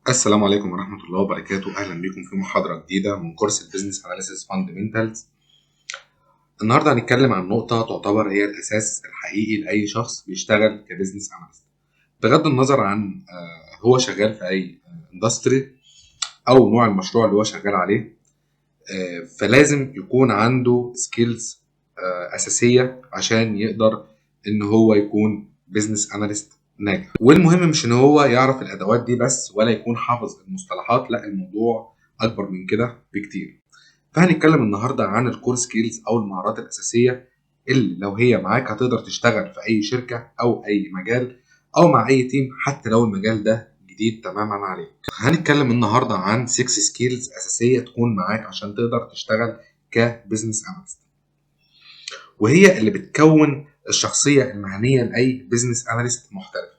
السلام عليكم ورحمة الله وبركاته. أهلا بكم في محاضرة جديدة من كورس البيزنس أناليسيس فاندمنتالز. النهاردة هنتكلم عن نقطة تعتبر هي الأساس الحقيقي لأي شخص بيشتغل كبيزنس أناليست، بغض النظر عن هو شغال في أي اندستري أو نوع المشروع اللي هو شغال عليه. فلازم يكون عنده سكيلز أساسية عشان يقدر إن هو يكون بيزنس أناليست ناجح. والمهم مش ان هو يعرف الادوات دي بس ولا يكون حافظ المصطلحات، لا، الموضوع اكبر من كده بكتير. فهنتكلم النهارده عن الكور سكيلز او المهارات الاساسيه اللي لو هي معاك هتقدر تشتغل في اي شركه او اي مجال او مع اي تيم، حتى لو المجال ده جديد تماما عليك. هنتكلم النهارده عن 6 سكيلز اساسيه تكون معاك عشان تقدر تشتغل كبزنس اناليست، وهي اللي بتكون الشخصيه المهنيه لاي بزنس اناليست محترف.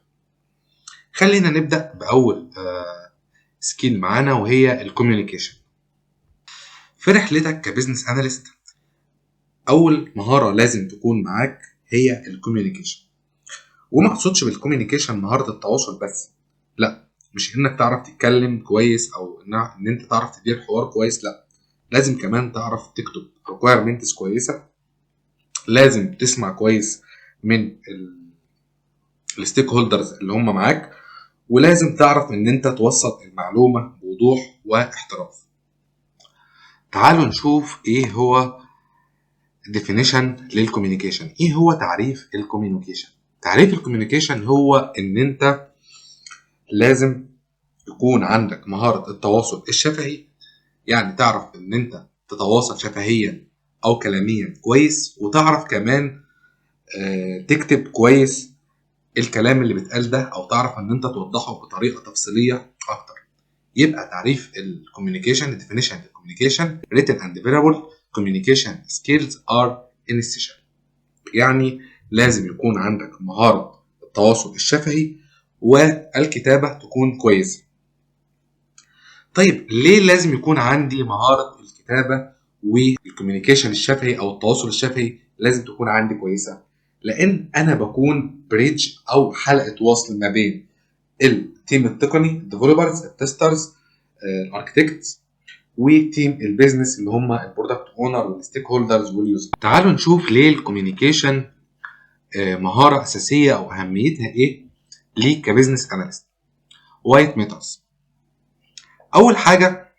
خلينا نبدأ بأول سكيل معانا وهي الكوميونيكيشن. في رحلتك كبزنس اناليست أول مهارة لازم تكون معاك هي الكوميونيكيشن. وما اقصدش بالكوميونيكيشن مهارة التواصل بس، لا، مش انك تعرف تتكلم كويس او ان انت تعرف تدير حوار كويس، لا، لازم كمان تعرف تكتب requirements كويسة، لازم تسمع كويس من الستيك هولدرز اللي هم معاك، ولازم تعرف ان انت توصل المعلومة بوضوح واحتراف. تعالوا نشوف ايه هو definition للكوميونيكيشن. ايه هو تعريف الكوميونيكيشن؟ تعريف الكوميونيكيشن هو ان انت لازم يكون عندك مهارة التواصل الشفهي، يعني تعرف ان انت تتواصل شفهيا او كلاميا كويس، وتعرف كمان تكتب كويس الكلام اللي بيتقال ده، او تعرف ان انت توضحه بطريقة تفصيلية اكتر. يبقى تعريف الكوميونيكيشن definition للكوميونيكيشن: written and verbal communication skills are essential. يعني لازم يكون عندك مهارة التواصل الشفهي والكتابة تكون كويسة. طيب ليه لازم يكون عندي مهارة الكتابة والكوميونيكيشن الشفهي أو التواصل الشفهي لازم تكون عندي كويسة؟ لأن أنا بكون بريدج أو حلقة وصل ما بين التيم التقني، الديفلوبرز، التسترز، الاركتكتس، وتيم البيزنس اللي هم البرودكت اونر والستيك هولدرز واليوزر. تعالوا نشوف ليه الكوميونيكيشن مهارة أساسية أو أهميتها إيه ليك كبزنس أناليست. وايت ميترز. أول حاجة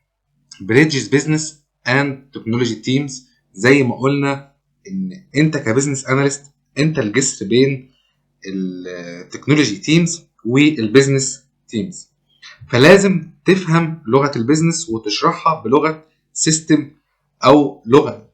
بريدجز بزنس أند تكنولوجي تيمز. زي ما قلنا إن أنت كبزنس أناليست أنت الجسر بين التكنولوجي تيمز والبزنس تيمز، فلازم تفهم لغة البيزنس وتشرحها بلغة سيستم أو لغة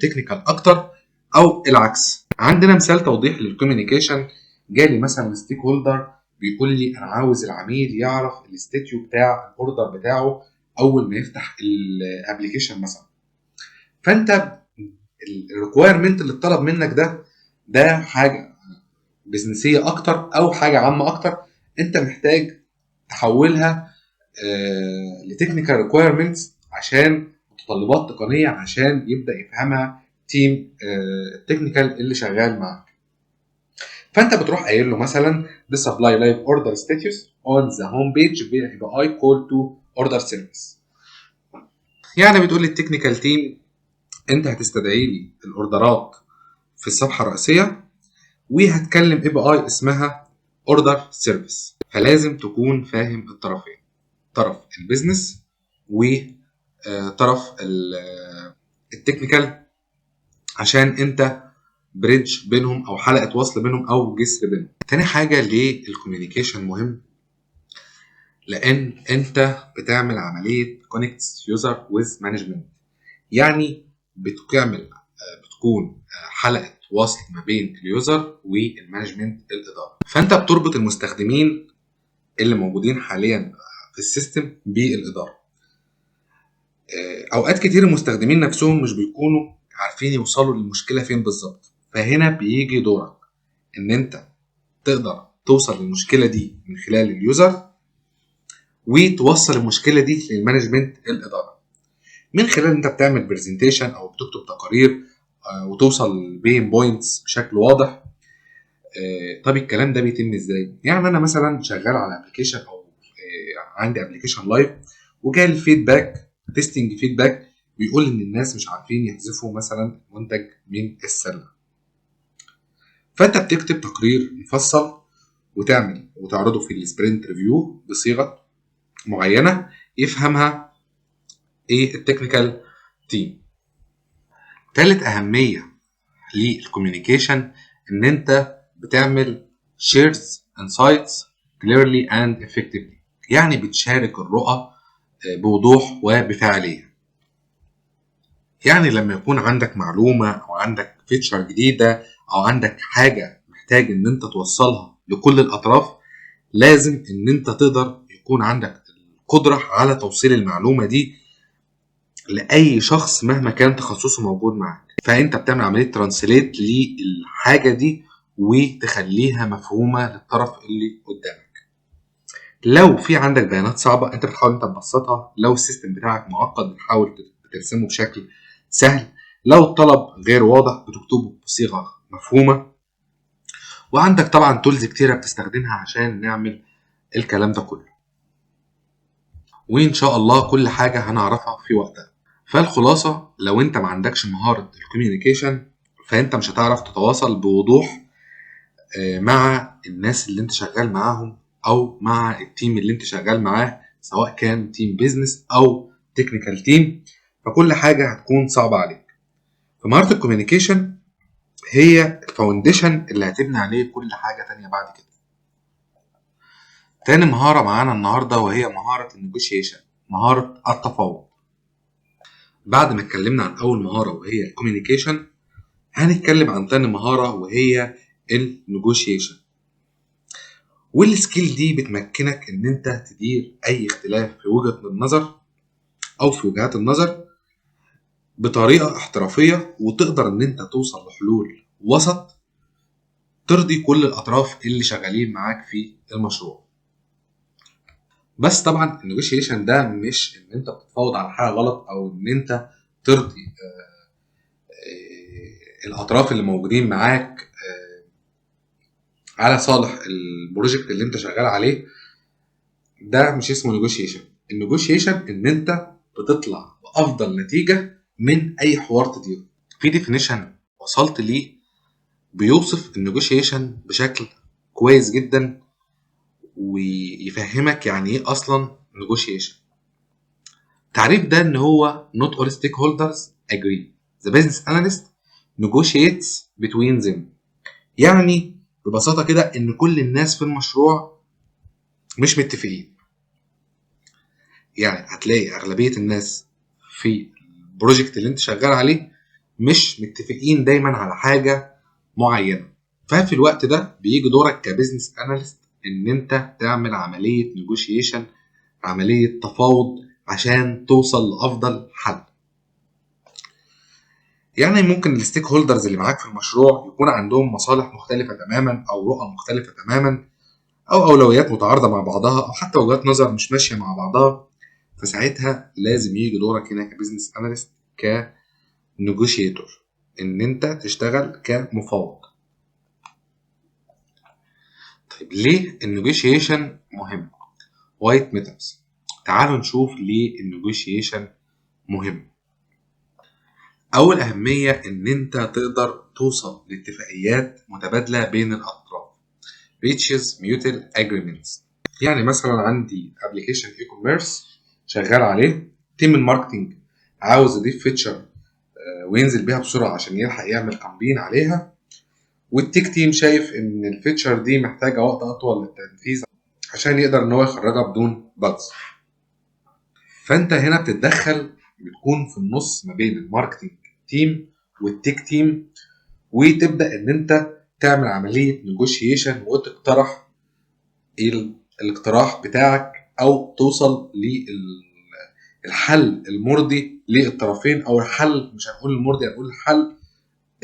تكنيكال أكتر، أو العكس. عندنا مثال توضيح للكوميونيكيشن. جالي مثلا ستيك هولدر بيقول لي أنا عاوز العميل يعرف الاستاتيو بتاع الأوردر بتاعه أول ما يفتح الابلكيشن مثلا. فأنت الريكوايرمنت اللي اتطلب منك ده حاجة بزنسية أكتر أو حاجة عامة أكتر، أنت محتاج تحولها لتكنيكال ريكويرمنتس عشان متطلبات تقنيه عشان يبدا يفهمها تيم التكنيكال اللي شغال معاك. فانت بتروح قايل له مثلا the supply live order status on the home page by call to order service. يعني بتقول للتكنيكال تيم انت هتستدعي لي الاوردرات في الصفحه الرئيسيه وهتكلم اي بي اي اسمها اوردر سيرفيس. فلازم تكون فاهم الطرفين، طرف البيزنس وطرف التكنيكال، عشان انت بريدج بينهم او حلقه وصل بينهم او جسر بينهم. تاني حاجه ليه الكوميونيكيشن مهم؟ لان انت بتعمل عمليه كونكتس يوزر ويز مانجمنت، يعني بتكون حلقه وصل ما بين اليوزر والمانجمنت الاداره. فانت بتربط المستخدمين اللي موجودين حاليا في السيستم بالاداره. اوقات كتير المستخدمين نفسهم مش بيكونوا عارفين يوصلوا للمشكله فين بالظبط، فهنا بيجي دورك ان انت تقدر توصل للمشكله دي من خلال اليوزر وتوصل المشكله دي للمانجمنت الاداره من خلال انت بتعمل برزنتيشن او بتكتب تقارير وتوصل للبين بوينتس بشكل واضح. طب الكلام ده بيتم ازاي؟ يعني انا مثلا شغال على ابلكيشن او عندي ابلكيشن لايف وجالي فيدباك، تيستنج فيدباك، بيقول ان الناس مش عارفين يحذفوا مثلا منتج من السله. فانت بتكتب تقرير مفصل وتعرضه في السبرنت ريفيو بصيغه معينه يفهمها ايه التكنيكال تيم. ثالث اهميه للكوميونيكيشن ان انت بتعمل shares insights clearly and effectively، يعني بتشارك الرؤى بوضوح وبفاعليه. يعني لما يكون عندك معلومه او عندك فيتشر جديده او عندك حاجه محتاج ان انت توصلها لكل الاطراف، لازم ان انت تقدر يكون عندك القدره على توصيل المعلومه دي لاي شخص مهما كان تخصصه موجود معاك. فانت بتعمل عمليه ترانسليت للحاجه دي وتخليها مفهومه للطرف اللي قدامك. لو في عندك بيانات صعبه انت بتحاول انت تبسطها، لو السيستم بتاعك معقد بتحاول ترسمه بشكل سهل، لو الطلب غير واضح بتكتبه بصيغه مفهومه. وعندك طبعا تولز كتيره بتستخدمها عشان نعمل الكلام ده كله، وان شاء الله كل حاجه هنعرفها في وقتها. فالخلاصه لو انت ما عندكش مهاره الكوميونيكيشن فانت مش هتعرف تتواصل بوضوح مع الناس اللي انت شغال معاهم او مع التيم اللي انت شغال معاه، سواء كان تيم بيزنس او تكنيكال تيم، فكل حاجه هتكون صعبه عليك. فمهاره الكوميونيكيشن هي الفاونديشن اللي هتبني عليه كل حاجه تانية بعد كده. تاني مهاره معانا النهارده وهي مهاره النيجوشيشن، مهاره التفاوض. بعد ما اتكلمنا عن اول مهاره وهي الكوميونيكيشن، هنتكلم عن تاني مهاره وهي النيجوشيشن. والسكيل دي بتمكنك ان انت تدير اي اختلاف في وجهة النظر او في وجهات النظر بطريقة احترافية، وتقدر ان انت توصل لحلول وسط ترضي كل الاطراف اللي شغالين معاك في المشروع. بس طبعا النيجوشيشن ده مش ان انت بتتفاوض على حاجة غلط او ان انت ترضي الاطراف اللي موجودين معاك على صالح البروجكت اللي انت شغال عليه. ده مش اسمه نيجوشيشن. النيجوشيشن ان انت بتطلع بافضل نتيجه من اي حوار تديره. في ديفينيشن وصلت ليه بيوصف النيجوشيشن بشكل كويس جدا ويفهمك يعني ايه اصلا نيجوشيشن. التعريف ده ان هو not all stakeholders agree, the business analyst negotiates between them. يعني ببساطه كده ان كل الناس في المشروع مش متفقين. يعني هتلاقي اغلبيه الناس في البروجكت اللي انت شغال عليه مش متفقين دايما على حاجه معينه. ففي الوقت ده بيجي دورك كبزنس اناليست ان انت تعمل عمليه نيجوشيشن، عمليه تفاوض عشان توصل لافضل حل. يعني ممكن الستيك هولدرز اللي معاك في المشروع يكون عندهم مصالح مختلفه تماما او رؤى مختلفه تماما او اولويات متعارضه مع بعضها او حتى وجهات نظر مش ماشيه مع بعضها. فساعتها لازم يجي دورك هنا كبزنس اناليست كنيجوشيتور ان انت تشتغل كمفاوض. طيب ليه النيجوشيشن مهم؟ وايت ميترز. تعالوا نشوف ليه النيجوشيشن مهم. اول اهميه ان انت تقدر توصل لاتفاقيات متبادله بين الاطراف reaches mutual agreements. يعني مثلا عندي ابلكيشن اي كوميرس شغال عليه، تيم الماركتنج عاوز يضيف فيتشر وينزل بيها بسرعه عشان يلحق يعمل كامبين عليها، والتيك تيم شايف ان الفيتشر دي محتاجه وقت اطول للتنفيذ عشان يقدر ان هو يخرجها بدون باجز. فانت هنا بتتدخل، بتكون في النص ما بين الماركتنج تيم والتيك تيم، وتبدا ان انت تعمل عمليه نيجوشيشن وتقترح الاقتراح بتاعك او توصل للحل المرضي للطرفين، او الحل مش هنقول المرضي، هنقول الحل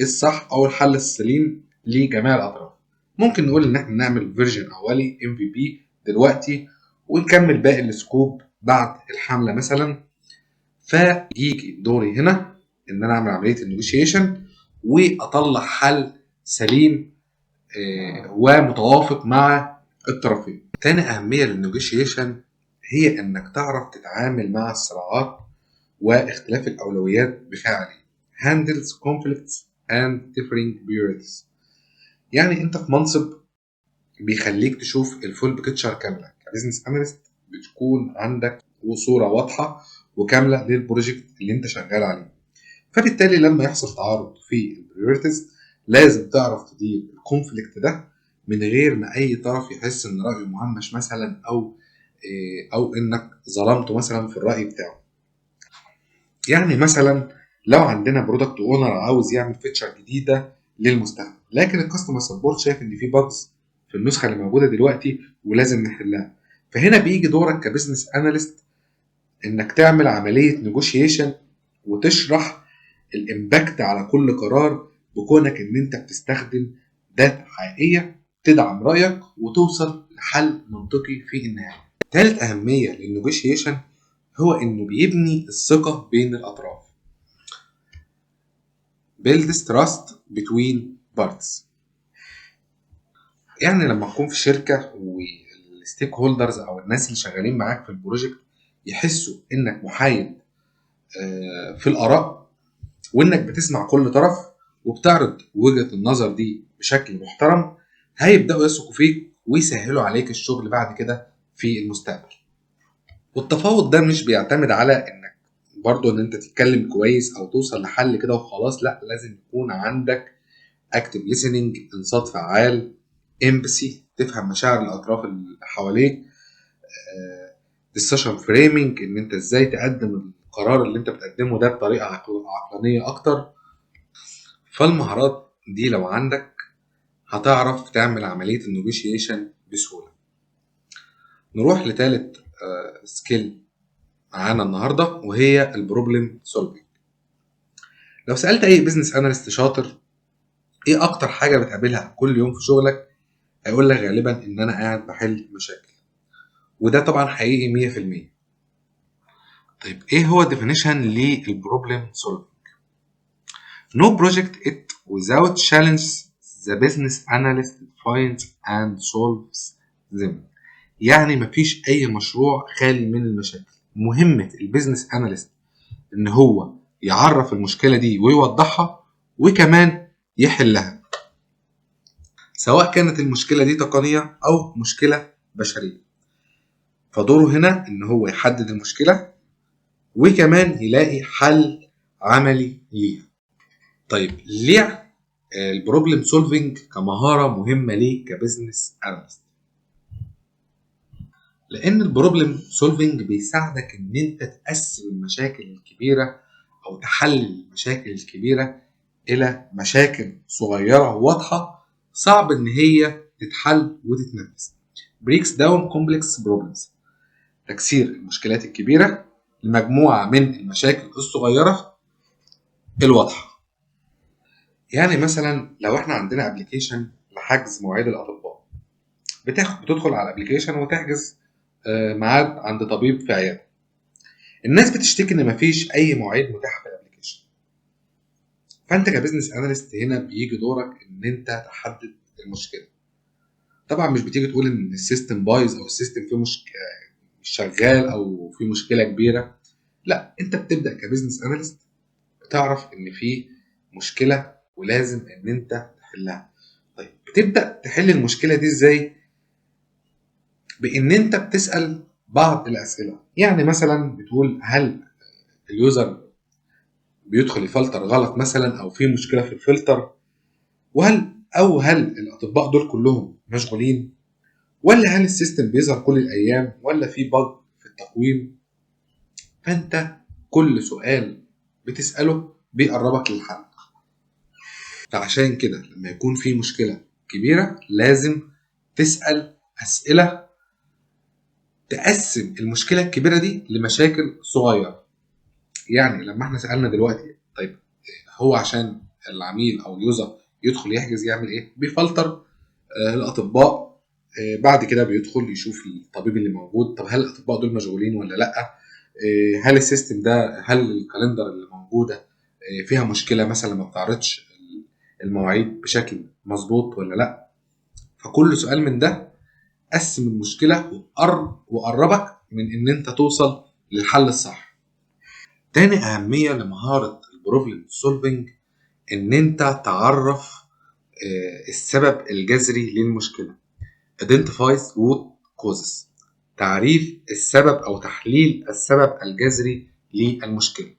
الصح او الحل السليم لجميع الاطراف. ممكن نقول ان احنا نعمل فيرجن اولي MVP دلوقتي ونكمل باقي السكوب بعد الحمله مثلا. فيجي دوري هنا ان انا اعمل عمليه النيجوشيشن واطلع حل سليم ومتوافق مع الطرفين. تاني اهميه للنيجوشيشن هي انك تعرف تتعامل مع الصراعات واختلاف الاولويات بفاعلية. handles conflicts and differing priorities. يعني انت في منصب بيخليك تشوف الفول بيكتشر كامله. كبزنس اناليست بتكون عندك صوره واضحه وكامله للبروجكت اللي انت شغال عليه، فبالتالي لما يحصل تعارض في البريوريتيز لازم تعرف تدير الكونفليكت ده من غير ما اي طرف يحس ان رايه مهمش مثلا، او انك ظلمته مثلا في الراي بتاعه. يعني مثلا لو عندنا برودكت اونر عاوز يعمل فيتشر جديده للمستخدم، لكن الكاستمر سبورت شايف ان في باجز في النسخه اللي موجوده دلوقتي ولازم نحلها، فهنا بيجي دورك كبزنس اناليست انك تعمل عمليه نيجوشيشن وتشرح الامباكت على كل قرار، بكونك ان انت بتستخدم داتا حقيقيه تدعم رايك وتوصل لحل منطقي في النهايه. ثالث اهميه للنيجوشيشن هو انه بيبني الثقه بين الاطراف. builds trust between parts. يعني لما تكون في شركة والستيك هولدرز او الناس اللي شغالين معاك في البروجكت يحسوا انك محايد في الاراء، وانك بتسمع كل طرف وبتعرض وجهة النظر دي بشكل محترم، هيبدأوا يثقوا فيك ويسهلوا عليك الشغل بعد كده في المستقبل. والتفاوض ده مش بيعتمد على انك برضو ان انت تتكلم كويس او توصل لحل كده وخلاص، لا، لازم يكون عندك active listening، انصات فعال، empathy، تفهم مشاعر الاطراف اللي حواليك، discussion framing، ان انت ازاي تقدم القرار اللي انت بتقدمه ده بطريقه عقلانيه اكتر. فالمهارات دي لو عندك هتعرف تعمل عمليه النيجوشيشن بسهوله. نروح لثالث سكيل معانا النهارده وهي البروبلم سولفينج. لو سالت اي بزنس اناليست شاطر ايه اكتر حاجه بتقابلها كل يوم في شغلك، هيقول لك غالبا ان انا قاعد بحل مشاكل، وده طبعا حقيقي 100%. طيب ايه هو definition للبروبلم solving؟ No project it without challenge the business analyst finds and solves them. يعني مفيش اي مشروع خالي من المشاكل. مهمة البيزنس اناليست ان هو يعرف المشكلة دي ويوضحها وكمان يحلها، سواء كانت المشكلة دي تقنية او مشكلة بشرية. فدوره هنا ان هو يحدد المشكلة وكمان يلاقي حل عملي ليها. طيب ليه البروبلم سولفينج كمهارة مهمة ليك كبزنس اناليست؟ لان البروبلم سولفينج بيساعدك ان انت تقسم المشاكل الكبيرة او تحلل المشاكل الكبيرة الى مشاكل صغيرة واضحة صعب ان هي تتحل وتتنفذ. breaks down complex problems، تكسير المشكلات الكبيرة لمجموعة من المشاكل الصغيرة الواضحة. يعني مثلا لو احنا عندنا ابلكيشن لحجز مواعيد الاطباء، بتدخل على الابلكيشن وتحجز ميعاد عند طبيب في عياده. الناس بتشتكي ان مفيش اي مواعيد متاحه في الابلكيشن، فانت كبزنس اناليست هنا بيجي دورك ان انت تحدد المشكله. طبعا مش بتيجي تقول ان السيستم بايظ او السيستم فيه مش شغال او في مشكله كبيره، لا، انت بتبدا كبزنس اناليست بتعرف ان في مشكله ولازم ان انت تحلها. طيب بتبدا تحل المشكله دي ازاي؟ بان انت بتسال بعض الاسئله. يعني مثلا بتقول هل اليوزر بيدخل يفلتر غلط مثلا او في مشكله في الفلتر، هل الاطباء دول كلهم مشغولين، ولا هل السيستم بيظهر كل الايام، ولا في باج في التقويم. فانت كل سؤال بتساله بيقربك للحل. فعشان كده لما يكون في مشكله كبيره لازم تسال اسئله تقسم المشكله الكبيره دي لمشاكل صغيره. يعني لما احنا سالنا دلوقتي طيب هو عشان العميل او اليوزر يدخل يحجز يعمل ايه؟ بيفلتر الاطباء، بعد كده بيدخل يشوف الطبيب اللي موجود. طب هل الاطباء دول مشغولين ولا لا؟ هل السيستم ده، هل الكالندر اللي موجوده فيها مشكله مثلا ما بتعرضش المواعيد بشكل مظبوط ولا لا؟ فكل سؤال من ده قسم المشكلة وقربك من ان انت توصل للحل الصح. تاني اهمية لمهارة البروبلم سولفينج ان انت تعرف السبب الجذري للمشكلة. identifies root causes، تعريف السبب او تحليل السبب الجذري للمشكلة.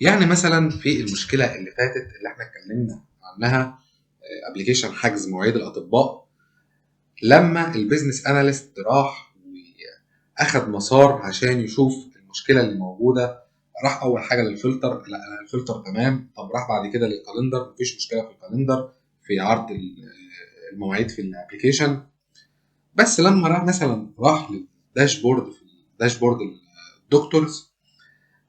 يعني مثلا في المشكلة اللي فاتت اللي احنا اتكلمنا عنها، ابلكيشن حجز مواعيد الاطباء، لما البيزنس اناليست راح واخد مسار عشان يشوف المشكله اللي موجوده، راح اول حاجه للفلتر، لا الفلتر تمام، طب راح بعد كده للكالندر، مفيش مشكله في الكالندر في عرض المواعيد في الابلكيشن. بس لما راح للداشبورد، في الداشبورد الدكتورز،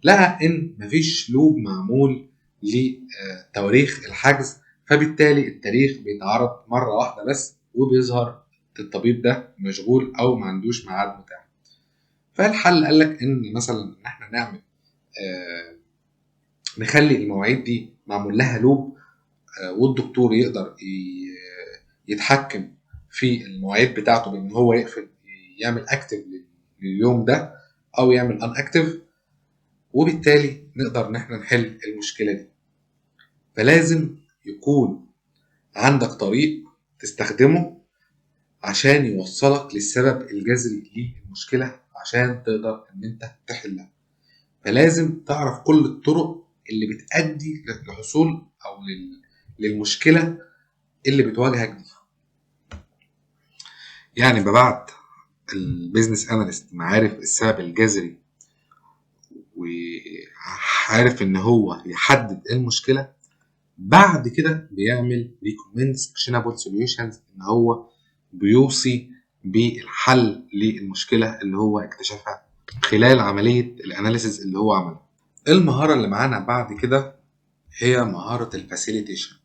لقى ان مفيش لوب معمول لتواريخ الحجز، فبالتالي التاريخ بيتعرض مره واحده بس وبيظهر الطبيب ده مشغول او ما عندوش ميعاد متاح. فالحل قال لك ان مثلا ان احنا نعمل نخلي المواعيد دي معمول لها لوب، والدكتور يقدر يتحكم في المواعيد بتاعته بان هو يقفل، يعمل اكتف لليوم ده او يعمل ان اكتف، وبالتالي نقدر ان احنا نحل المشكله دي. فلازم يكون عندك طريق تستخدمه عشان يوصلك للسبب الجذري للمشكله عشان تقدر ان انت تحلها. فلازم تعرف كل الطرق اللي بتأدي لحصول او للمشكله اللي بتواجهك دي. يعني بعد البيزنس اناليست معارف السبب الجذري وعارف ان هو يحدد المشكله، بعد كده بيعمل recommend actionable solutions، ان هو بيوصي بالحل للمشكله اللي هو اكتشفها خلال عمليه الاناليسيز اللي هو عملها. المهاره اللي معانا بعد كده هي مهاره الفاسيليتيشن.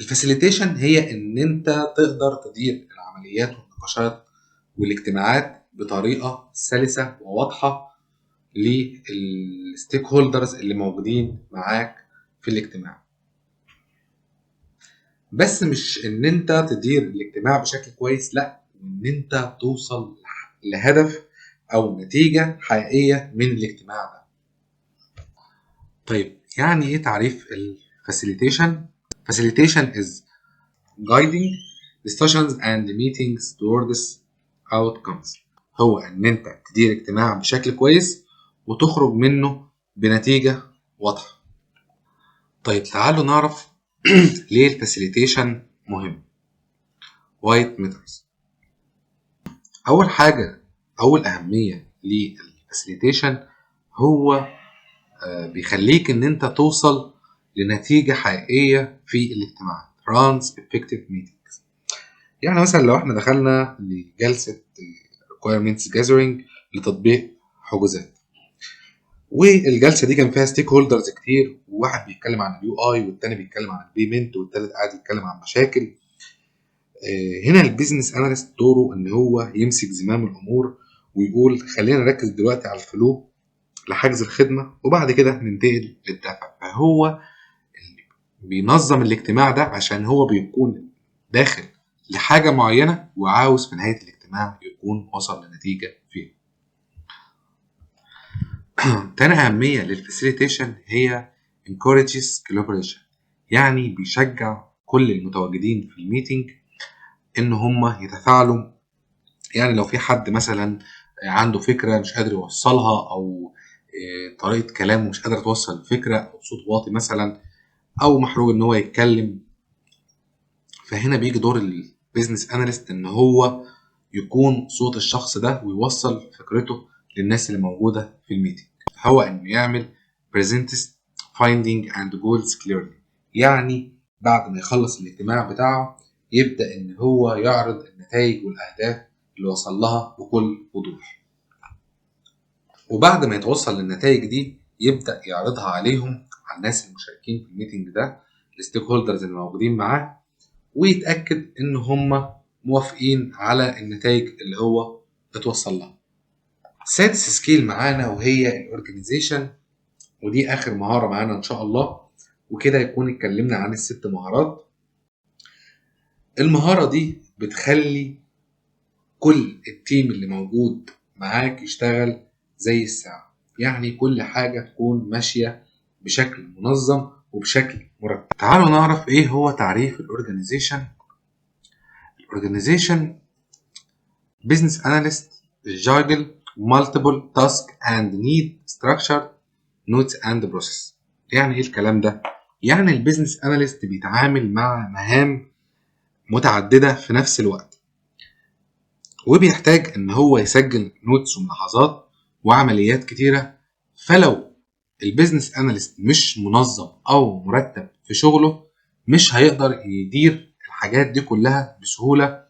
الفاسيليتيشن هي ان انت تقدر تدير العمليات والنقاشات والاجتماعات بطريقه سلسه وواضحه للستيك هولدرز اللي موجودين معاك في الاجتماع. بس مش ان انت تدير الاجتماع بشكل كويس، لا، ان انت توصل لهدف او نتيجة حقيقية من الاجتماع ده. طيب يعني ايه تعريف الفاسيليتيشن؟ Facilitation is guiding discussions and meetings towards outcomes. هو ان انت تدير اجتماع بشكل كويس وتخرج منه بنتيجة واضحة. طيب تعالوا نعرف ليه الفاسيليتيشن مهم. Why it matters. أول حاجة، أول أهمية للفاسيليتيشن هو بيخليك إن أنت توصل لنتيجة حقيقية في الاجتماع. runs effective meetings. يعني مثلا لو احنا دخلنا لجلسة requirements gathering لتطبيق حجوزات، والجلسه دي كان فيها ستيك هولدرز كتير، وواحد بيتكلم عن اليو اي والتاني بيتكلم عن البيمنت والتالت قاعد يتكلم عن مشاكل. هنا البيزنس اناليست دوره ان هو يمسك زمام الامور ويقول خلينا نركز دلوقتي على الفلو لحجز الخدمه وبعد كده ننتقل للدفع. فهو بينظم الاجتماع ده عشان هو بيكون داخل لحاجه معينه وعاوز في نهايه الاجتماع يكون وصل لنتيجه فيها. تاني أهمية للفاسيليتيشن هي encourages collaboration، يعني بيشجع كل المتواجدين في الميتنج إن هم يتفاعلوا. يعني لو في حد مثلا عنده فكرة مش قادر يوصلها، أو طريقة كلامه مش قادر توصل الفكرة، أو صوت واطي مثلا، أو محروق إن هو يتكلم، فهنا بيجي دور البيزنس اناليست إن هو يكون صوت الشخص ده ويوصل فكرته للناس اللي موجودة في الميتنج. هو انه يعمل present finding and goals clearly، يعني بعد ما يخلص الاجتماع بتاعه يبدأ ان هو يعرض النتائج والاهداف اللي وصل لها بكل وضوح، وبعد ما يتوصل للنتائج دي يبدأ يعرضها عليهم، على الناس المشاركين في الميتنج ده، الستيك هولدرز اللي موجودين معاه، ويتأكد ان هم موافقين على النتائج اللي هو اتوصل لها. سادس سكيل معانا وهي الاورجانيزيشن، ودي اخر مهارة معانا ان شاء الله، وكده يكون اتكلمنا عن الست مهارات. المهارة دي بتخلي كل التيم اللي موجود معاك يشتغل زي الساعة، يعني كل حاجة تكون ماشية بشكل منظم وبشكل مرتب. تعالوا نعرف ايه هو تعريف الاورجانيزيشن. الاورجانيزيشن business analyst juggle multiple tasks and need structure notes and process. يعني ايه الكلام ده؟ يعني البيزنس اناليست بيتعامل مع مهام متعددة في نفس الوقت، وبيحتاج ان هو يسجل نوتس وملاحظات وعمليات كتيرة. فلو البيزنس اناليست مش منظم او مرتب في شغله، مش هيقدر يدير الحاجات دي كلها بسهولة.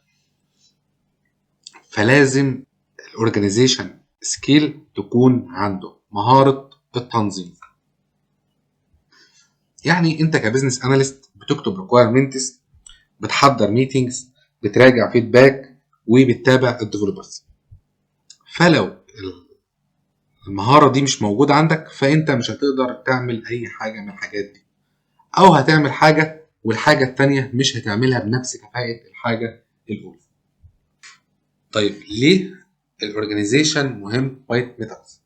فلازم الاورجانيزيشن سكيل تكون عنده مهارة التنظيم. يعني انت كبزنس اناليست بتكتب ريكويرمنتس، بتحضر ميتينجز، بتراجع فيدباك، وبتتابع الديفلوبرز. فلو المهارة دي مش موجودة عندك، فانت مش هتقدر تعمل اي حاجة من الحاجات دي، او هتعمل حاجة والحاجة التانية مش هتعملها بنفس كفاءة الحاجة الاولى. طيب ليه الاورجانيزيشن مهم بايت ميثودز؟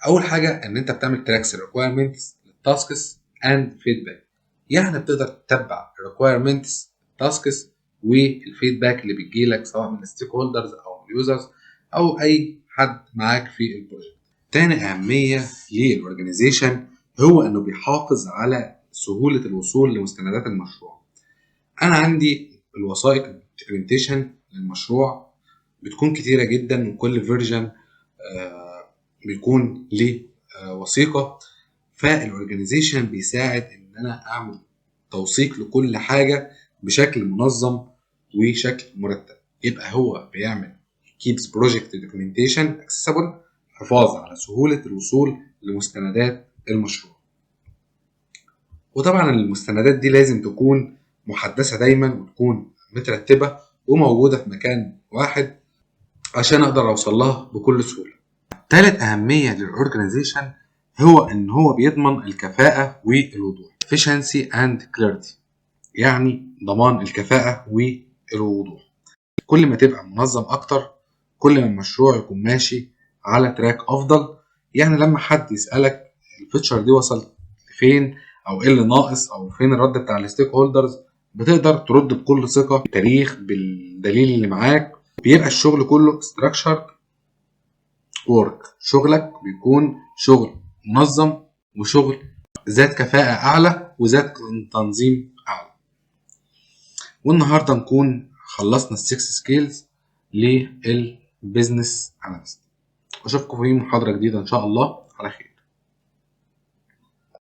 اول حاجة ان انت بتعمل تراكس الريكويرمنتس للتاسكس اند فيدباك. يعني بتقدر تتبع الريكويرمنتس، التاسكس، والفيدباك اللي بتجيلك سواء من الستيك هولدرز او اليوزرز او اي حد معاك في البروجكت. تاني اهميه للاورجانيزيشن هو انه بيحافظ على سهوله الوصول لمستندات المشروع. انا عندي الوثائق الدوكيومنتيشن للمشروع بتكون كتيره جدا، وكل فيرجن بيكون ليه وثيقه. فالاورجانيزيشن بيساعد ان انا اعمل توثيق لكل حاجه بشكل منظم وشكل مرتب. يبقى هو بيعمل keeps project documentation accessible، حفاظ على سهوله الوصول لمستندات المشروع. وطبعا المستندات دي لازم تكون محدثه دايما، وتكون مترتبه وموجوده في مكان واحد عشان اقدر اوصل لها بكل سهوله. ثالث اهميه للاورجانيزيشن هو ان هو بيضمن الكفاءه والوضوح efficiency and clarity. يعني ضمان الكفاءه والوضوح. كل ما تبقى منظم اكتر، كل ما المشروع يكون ماشي على تراك افضل. يعني لما حد يسالك الفيتشر دي وصل فين، او ايه اللي ناقص، او فين الرد بتاع الستيك هولدرز، بتقدر ترد بكل ثقه بالتاريخ بالدليل اللي معاك. بيبقى الشغل كله structured work. شغلك بيكون شغل منظم وشغل ذات كفاءة أعلى وذات تنظيم أعلى. والنهاردة نكون خلصنا السكس سكيلز للبيزنس أناليست. أشوفكم في محاضرة جديدة إن شاء الله على خير.